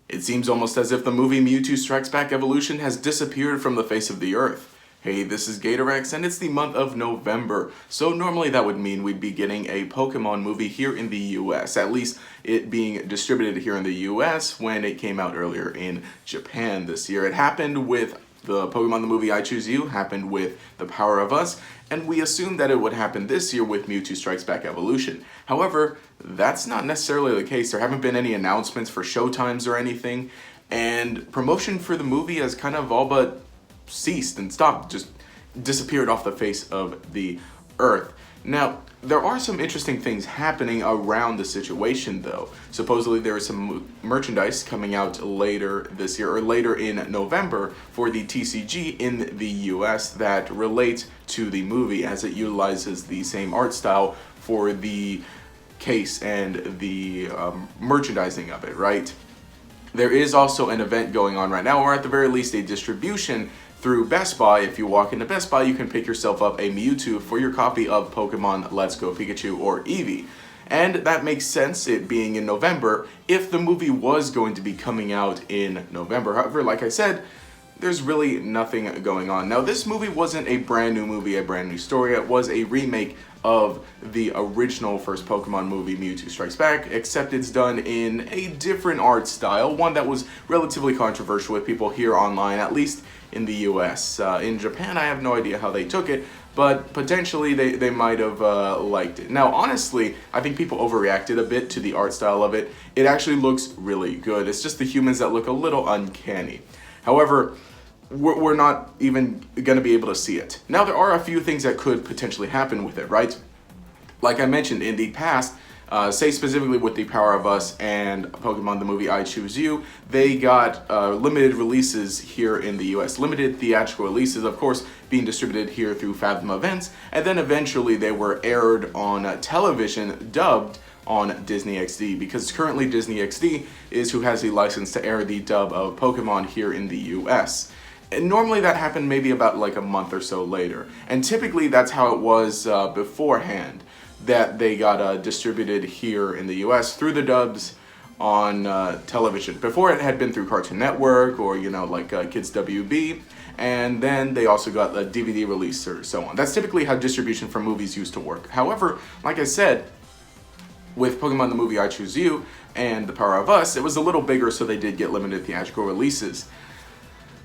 It seems almost as if the movie Mewtwo Strikes Back Evolution has disappeared from the face of the earth. Hey, this is Gatorex, and it's the month of November, so normally that would mean we'd be getting a Pokemon movie here in the US, at least it being distributed here in the US when it came out earlier in Japan this year. It happened with the Pokemon the movie I Choose You, happened with The Power of Us, and we assumed that it would happen this year with Mewtwo Strikes Back Evolution. However, that's not necessarily the case. There haven't been any announcements for showtimes or anything, and promotion for the movie has kind of all but ceased and stopped, just disappeared off the face of the earth. Now, there are some interesting things happening around the situation though. Supposedly there is some merchandise coming out later this year, or later in November, for the TCG in the US that relates to the movie, as it utilizes the same art style for the case and the merchandising of it, right? There is also an event going on right now, or at the very least a distribution through Best Buy. If you walk into Best Buy, you can pick yourself up a Mewtwo for your copy of Pokemon Let's Go Pikachu or Eevee. And that makes sense, it being in November, if the movie was going to be coming out in November. However, like I said, there's really nothing going on. Now, this movie wasn't a brand new movie, a brand new story. It was a remake of the original first Pokemon movie, Mewtwo Strikes Back, except it's done in a different art style, one that was relatively controversial with people here online, at least in the US. In Japan, I have no idea how they took it, but potentially they might have liked it. Now, honestly, I think people overreacted a bit to the art style of it. It actually looks really good. It's just the humans that look a little uncanny. However, we're not even going to be able to see it. Now, there are a few things that could potentially happen with it, right? Like I mentioned in the past, say specifically with The Power of Us and Pokemon the movie I Choose You, they got limited releases here in the US. Limited theatrical releases, of course, being distributed here through Fathom Events, and then eventually they were aired on television, dubbed on Disney XD, because currently Disney XD is who has the license to air the dub of Pokemon here in the US. And normally that happened maybe about like a month or so later. And typically that's how it was beforehand, that they got distributed here in the US through the dubs on television. Before, it had been through Cartoon Network or, you know, like Kids WB. And then they also got a DVD release or so on. That's typically how distribution for movies used to work. However, like I said, with Pokemon the movie I Choose You and The Power of Us, it was a little bigger, so they did get limited theatrical releases.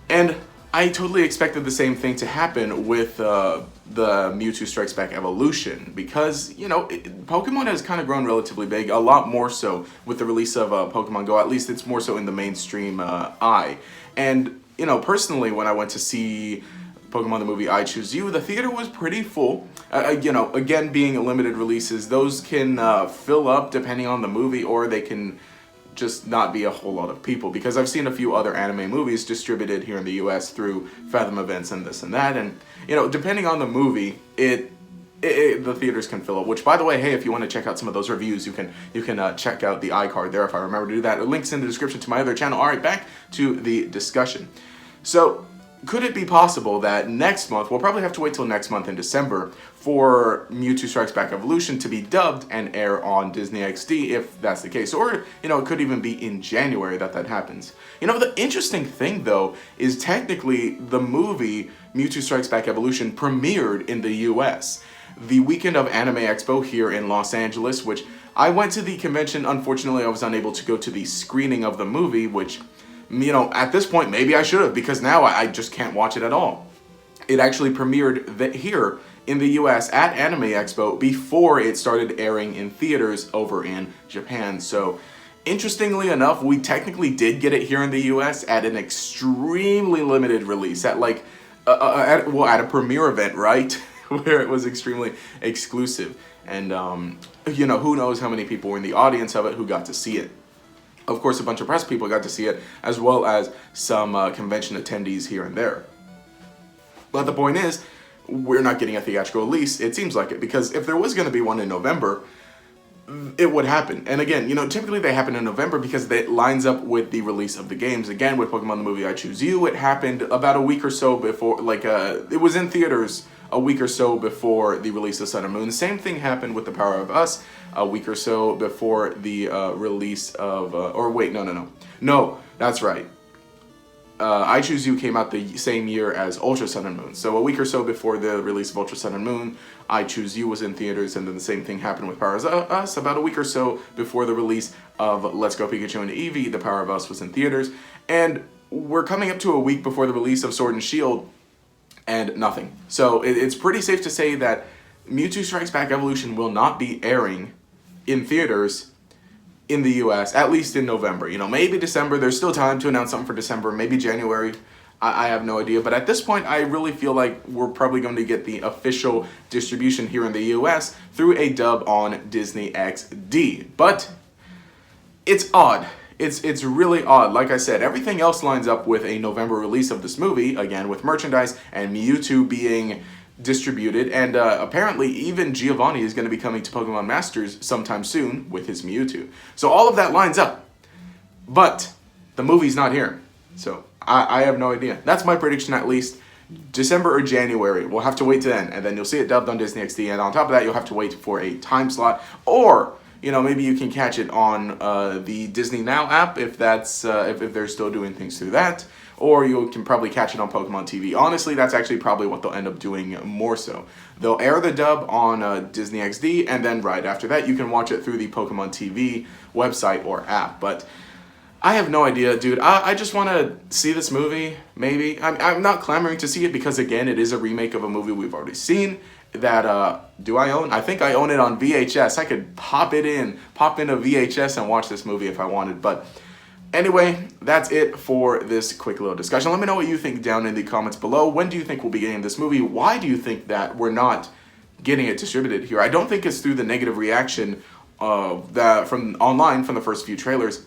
And I totally expected the same thing to happen with the Mewtwo Strikes Back Evolution, because, you know, Pokemon has kind of grown relatively big, a lot more so with the release of Pokemon Go. At least it's more so in the mainstream eye. And, you know, personally, when I went to see Pokemon the movie I Choose You, the theater was pretty full. You know, again, being limited releases, those can fill up depending on the movie, or they can just not be a whole lot of people, because I've seen a few other anime movies distributed here in the US through Fathom Events and this and that, and, you know, depending on the movie, the theaters can fill up. Which, by the way, hey, if you want to check out some of those reviews, you can check out the iCard there, if I remember to do that. The link's in the description to my other channel. All right, back to the discussion. So, could it be possible that next month, we'll probably have to wait till next month in December, for Mewtwo Strikes Back Evolution to be dubbed and air on Disney XD, if that's the case? Or, you know, it could even be in January that happens. You know, the interesting thing, though, is technically the movie Mewtwo Strikes Back Evolution premiered in the US the weekend of Anime Expo here in Los Angeles, which I went to the convention. Unfortunately, I was unable to go to the screening of the movie, which, you know, at this point, maybe I should have, because now I just can't watch it at all. It actually premiered here in the US at Anime Expo before it started airing in theaters over in Japan. So, interestingly enough, we technically did get it here in the US at an extremely limited release, at like, at a premiere event, right? Where it was extremely exclusive. And, you know, who knows how many people were in the audience of it who got to see it. Of course, a bunch of press people got to see it, as well as some convention attendees here and there. But the point is, we're not getting a theatrical release, it seems like it, because if there was going to be one in November, it would happen. And again, you know, typically they happen in November because it lines up with the release of the games. Again, with Pokemon the movie I Choose You, it happened about a week or so before, like, it was in theaters a week or so before the release of Sun and Moon. Same thing happened with The Power of Us a week or so before the release of, No, that's right. I Choose You came out the same year as Ultra Sun and Moon. So a week or so before the release of Ultra Sun and Moon, I Choose You was in theaters, and then the same thing happened with Power of Us. About a week or so before the release of Let's Go Pikachu and Eevee, The Power of Us was in theaters. And we're coming up to a week before the release of Sword and Shield, and nothing. So it's pretty safe to say that Mewtwo Strikes Back Evolution will not be airing in theaters in the US, at least in November. You know, maybe December, there's still time to announce something for December, maybe January, I have no idea. But at this point, I really feel like we're probably going to get the official distribution here in the US through a dub on Disney XD. But it's odd. It's really odd. Like I said, everything else lines up with a November release of this movie, again, with merchandise and Mewtwo being distributed, and apparently even Giovanni is going to be coming to Pokemon Masters sometime soon with his Mewtwo. So all of that lines up, but the movie's not here. So I have no idea. That's my prediction, at least. December or January. We'll have to wait till then, and then you'll see it dubbed on Disney XD, and on top of that, you'll have to wait for a time slot, or you know, maybe you can catch it on the Disney Now app if that's if they're still doing things through that. Or you can probably catch it on Pokemon TV. Honestly, that's actually probably what they'll end up doing more so. They'll air the dub on Disney XD, and then right after that, you can watch it through the Pokemon TV website or app. But I have no idea, dude. I just want to see this movie, maybe. I'm not clamoring to see it because, again, it is a remake of a movie we've already seen. That, do I own? I think I own it on VHS. I could pop in a VHS and watch this movie if I wanted, but anyway, that's it for this quick little discussion. Let me know what you think down in the comments below. When do you think we'll be getting this movie? Why do you think that we're not getting it distributed here? I don't think it's through the negative reaction from online from the first few trailers.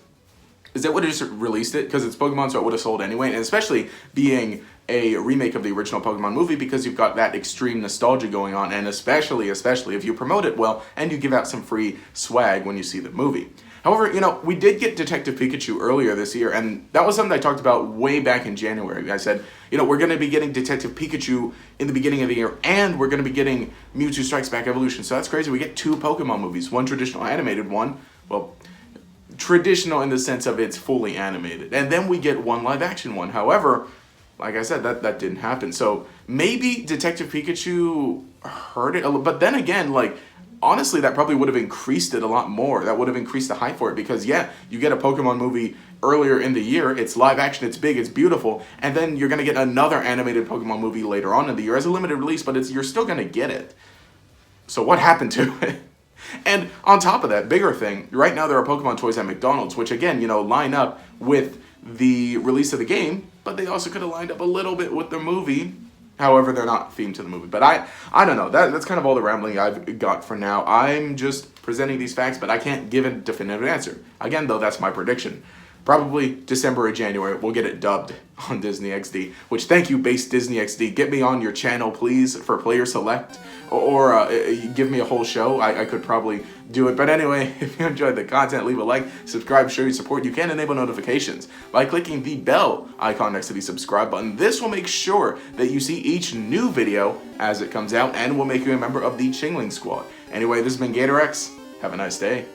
Is that would have just released it because it's Pokemon, so it would have sold anyway, and especially being a remake of the original Pokemon movie, because you've got that extreme nostalgia going on, and especially if you promote it well and you give out some free swag when you see the movie. However, you know, we did get Detective Pikachu earlier this year, and that was something I talked about way back in January. I said, you know, we're going to be getting Detective Pikachu in the beginning of the year, and we're going to be getting Mewtwo Strikes Back Evolution. So that's crazy. We get two Pokemon movies, one traditional animated one, well, traditional in the sense of it's fully animated, and then we get one live action one. However, like I said, that didn't happen. So maybe Detective Pikachu hurt it a little, but then again, like, honestly, that probably would have increased it a lot more. That would have increased the hype for it because, yeah, you get a Pokemon movie earlier in the year, it's live action, it's big, it's beautiful, and then you're going to get another animated Pokemon movie later on in the year as a limited release, but you're still going to get it. So what happened to it? And on top of that, bigger thing, right now there are Pokemon toys at McDonald's, which again, you know, line up with the release of the game, but they also could have lined up a little bit with the movie. However, they're not themed to the movie. But I don't know. That's kind of all the rambling I've got for now. I'm just presenting these facts, but I can't give a definitive answer. Again, though, that's my prediction. Probably December or January, we'll get it dubbed on Disney XD. Which, thank you, base Disney XD. Get me on your channel, please, for Player Select. Or give me a whole show. I could probably do it. But anyway, if you enjoyed the content, leave a like, subscribe, show your support. You can enable notifications by clicking the bell icon next to the subscribe button. This will make sure that you see each new video as it comes out and will make you a member of the Chingling Squad. Anyway, this has been GatorX. Have a nice day.